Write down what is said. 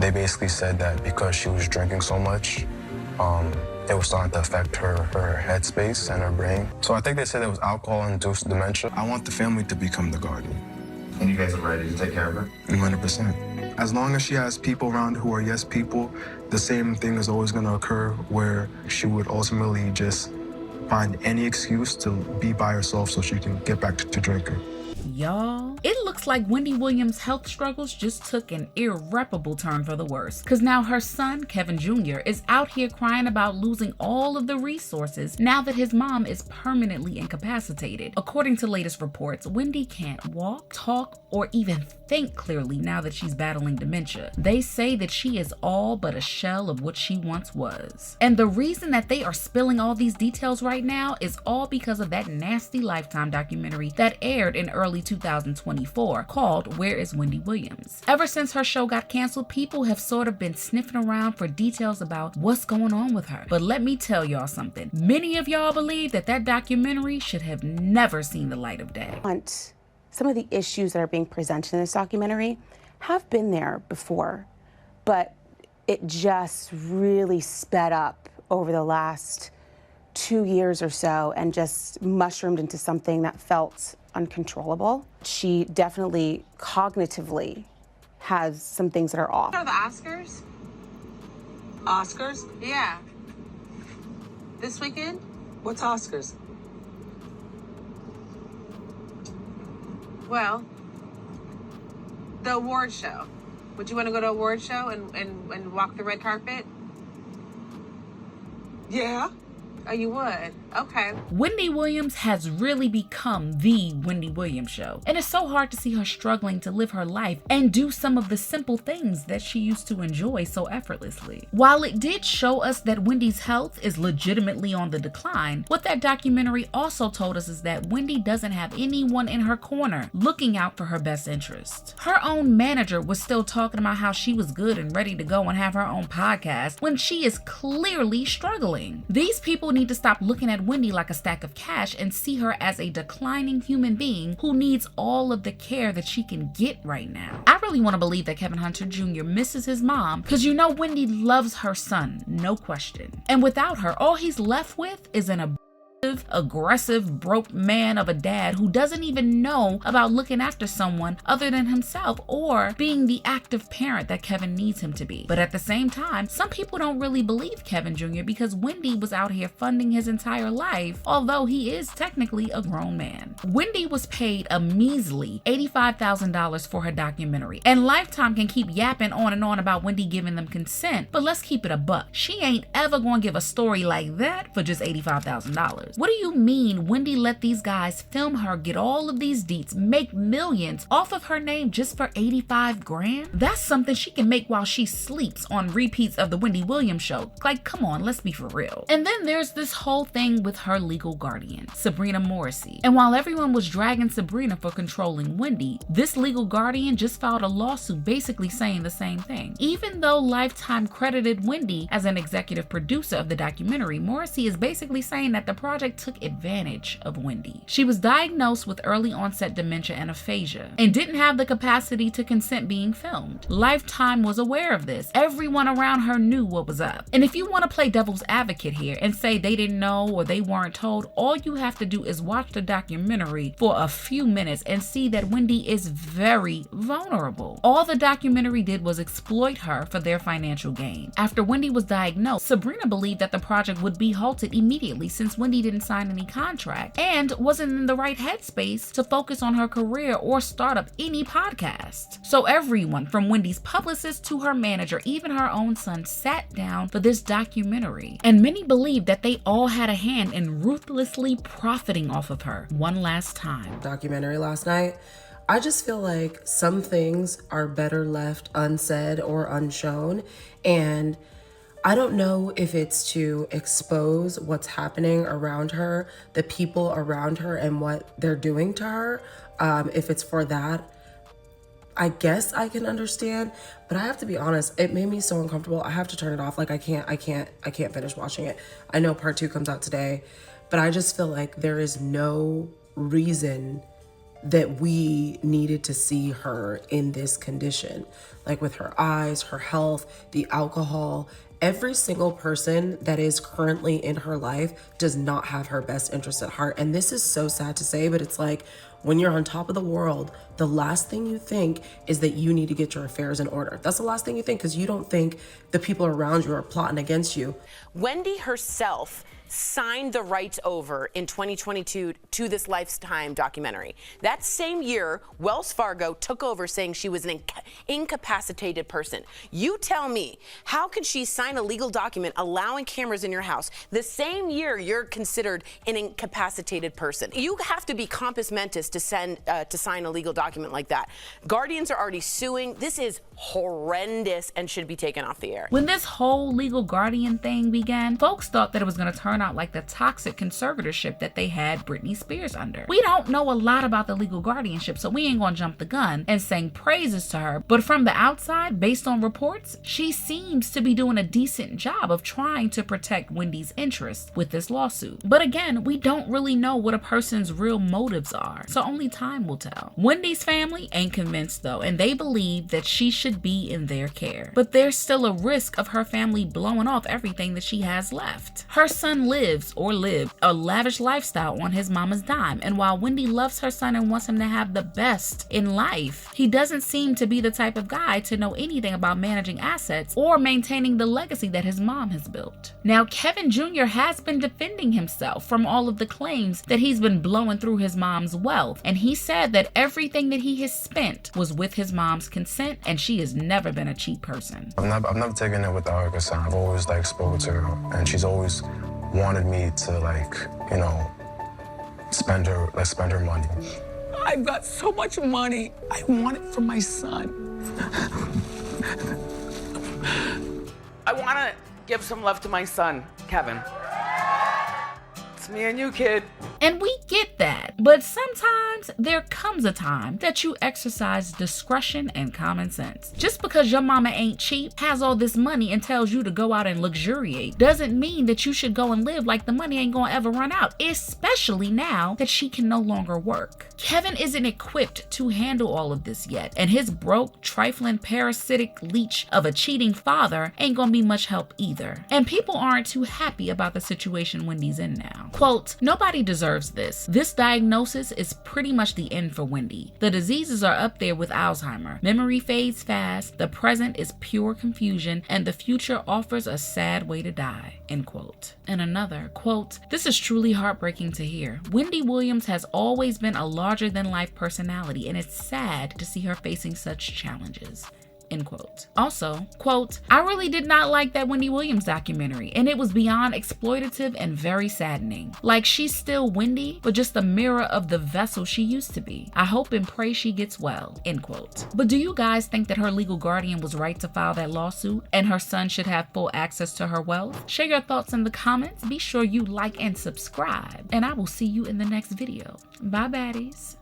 They basically said that because she was drinking so much, it was starting to affect her headspace and her brain. So I think they said it was alcohol-induced dementia. I want the family to become the guardian. And you guys are ready to take care of her? 100%. As long as she has people around who are yes people, the same thing is always going to occur where she would ultimately just find any excuse to be by herself so she can get back to drinking. Y'all, it looks like Wendy Williams' health struggles just took an irreparable turn for the worse, because now her son, Kevin Jr., is out here crying about losing all of the resources now that his mom is permanently incapacitated. According to latest reports, Wendy can't walk, talk, or even think clearly now that she's battling dementia. They say that she is all but a shell of what she once was. And the reason that they are spilling all these details right now is all because of that nasty Lifetime documentary that aired in early 2024 called Where is Wendy Williams? Ever since her show got canceled, people have sort of been sniffing around for details about what's going on with her. But let me tell y'all something. Many of y'all believe that that documentary should have never seen the light of day. Some of the issues that are being presented in this documentary have been there before, but it just really sped up over the last 2 years or so and just mushroomed into something that felt uncontrollable. She definitely cognitively has some things that are off. What are the Oscars? Oscars? Yeah. This weekend? What's Oscars? Well, the award show. Would you want to go to an award show and walk the red carpet? Yeah. Oh, you would? Okay. Wendy Williams has really become the Wendy Williams show. And it's so hard to see her struggling to live her life and do some of the simple things that she used to enjoy so effortlessly. While it did show us that Wendy's health is legitimately on the decline, what that documentary also told us is that Wendy doesn't have anyone in her corner looking out for her best interest. Her own manager was still talking about how she was good and ready to go and have her own podcast when she is clearly struggling. These people need to stop looking at Wendy like a stack of cash and see her as a declining human being who needs all of the care that she can get right now. I really want to believe that Kevin Hunter Jr. misses his mom, because you know Wendy loves her son, no question. And without her, all he's left with is an aggressive, broke man of a dad who doesn't even know about looking after someone other than himself or being the active parent that Kevin needs him to be. But at the same time, some people don't really believe Kevin Jr. because Wendy was out here funding his entire life, although he is technically a grown man. Wendy was paid a measly $85,000 for her documentary, and Lifetime can keep yapping on and on about Wendy giving them consent, but let's keep it a buck. She ain't ever gonna give a story like that for just $85,000. What do you mean Wendy let these guys film her, get all of these deets, make millions off of her name just for 85 grand? That's something she can make while she sleeps on repeats of the Wendy Williams show. Like, come on, let's be for real. And then there's this whole thing with her legal guardian, Sabrina Morrissey. And while everyone was dragging Sabrina for controlling Wendy, this legal guardian just filed a lawsuit basically saying the same thing. Even though Lifetime credited Wendy as an executive producer of the documentary, Morrissey is basically saying that the project took advantage of Wendy. She was diagnosed with early onset dementia and aphasia and didn't have the capacity to consent being filmed. Lifetime was aware of this. Everyone around her knew what was up. And if you want to play devil's advocate here and say they didn't know or they weren't told, all you have to do is watch the documentary for a few minutes and see that Wendy is very vulnerable. All the documentary did was exploit her for their financial gain. After Wendy was diagnosed, Sabrina believed that the project would be halted immediately since Wendy didn't sign any contract and wasn't in the right headspace to focus on her career or start up any podcast. So everyone from Wendy's publicist to her manager, even her own son, sat down for this documentary. And many believe that they all had a hand in ruthlessly profiting off of her one last time. Documentary last night, I just feel like some things are better left unsaid or unshown, and I don't know if it's to expose what's happening around her, the people around her and what they're doing to her. If it's for that, I guess I can understand, but I have to be honest, it made me so uncomfortable. I have to turn it off. Like I can't finish watching it. I know part 2 comes out today, but I just feel like there is no reason that we needed to see her in this condition. like with her eyes, her health, the alcohol. Every single person that is currently in her life does not have her best interest at heart. And this is so sad to say, but it's like when you're on top of the world, the last thing you think is that you need to get your affairs in order. That's the last thing you think, because you don't think the people around you are plotting against you. Wendy herself signed the rights over in 2022 to this Lifetime documentary. That same year, Wells Fargo took over saying she was an incapacitated person. You tell me, how could she sign a legal document allowing cameras in your house the same year you're considered an incapacitated person? You have to be compos mentis to sign a legal document like that. Guardians are already suing. This is horrendous and should be taken off the air. When this whole legal guardian thing began, folks thought that it was going to turn out like the toxic conservatorship that they had Britney Spears under. We don't know a lot about the legal guardianship, so we ain't gonna jump the gun and sing praises to her, but from the outside, based on reports, she seems to be doing a decent job of trying to protect Wendy's interests with this lawsuit. But again, we don't really know what a person's real motives are, so only time will tell. Wendy's family ain't convinced though, and they believe that she should be in their care. But there's still a risk of her family blowing off everything that she has left. Her son lived a lavish lifestyle on his mama's dime, and while Wendy loves her son and wants him to have the best in life, he doesn't seem to be the type of guy to know anything about managing assets or maintaining the legacy that his mom has built. Now, Kevin Jr. has been defending himself from all of the claims that he's been blowing through his mom's wealth, and he said that everything that he has spent was with his mom's consent, and she has never been a cheap person. I've never taken it without her consent. I've always spoken to her, and she's always wanted me to spend her money. I've got so much money. I want it for my son. I want to give some love to my son, Kevin. It's me and you, kid. And we get that, but sometimes there comes a time that you exercise discretion and common sense. Just because your mama ain't cheap, has all this money, and tells you to go out and luxuriate, doesn't mean that you should go and live like the money ain't gonna ever run out, especially now that she can no longer work. Kevin isn't equipped to handle all of this yet, and his broke, trifling, parasitic leech of a cheating father ain't gonna be much help either. And people aren't too happy about the situation Wendy's in now. Quote, "Nobody deserves this. This diagnosis is pretty much the end for Wendy. The diseases are up there with Alzheimer. Memory fades fast, the present is pure confusion, and the future offers a sad way to die." End quote. And another, quote, "This is truly heartbreaking to hear. Wendy Williams has always been a larger-than-life personality, and it's sad to see her facing such challenges." End quote. Also, quote, "I really did not like that Wendy Williams documentary, and it was beyond exploitative and very saddening. Like, she's still Wendy, but just a mirror of the vessel she used to be. I hope and pray she gets well." End quote. But do you guys think that her legal guardian was right to file that lawsuit, and her son should have full access to her wealth? Share your thoughts in the comments. Be sure you like and subscribe, and I will see you in the next video. Bye, baddies.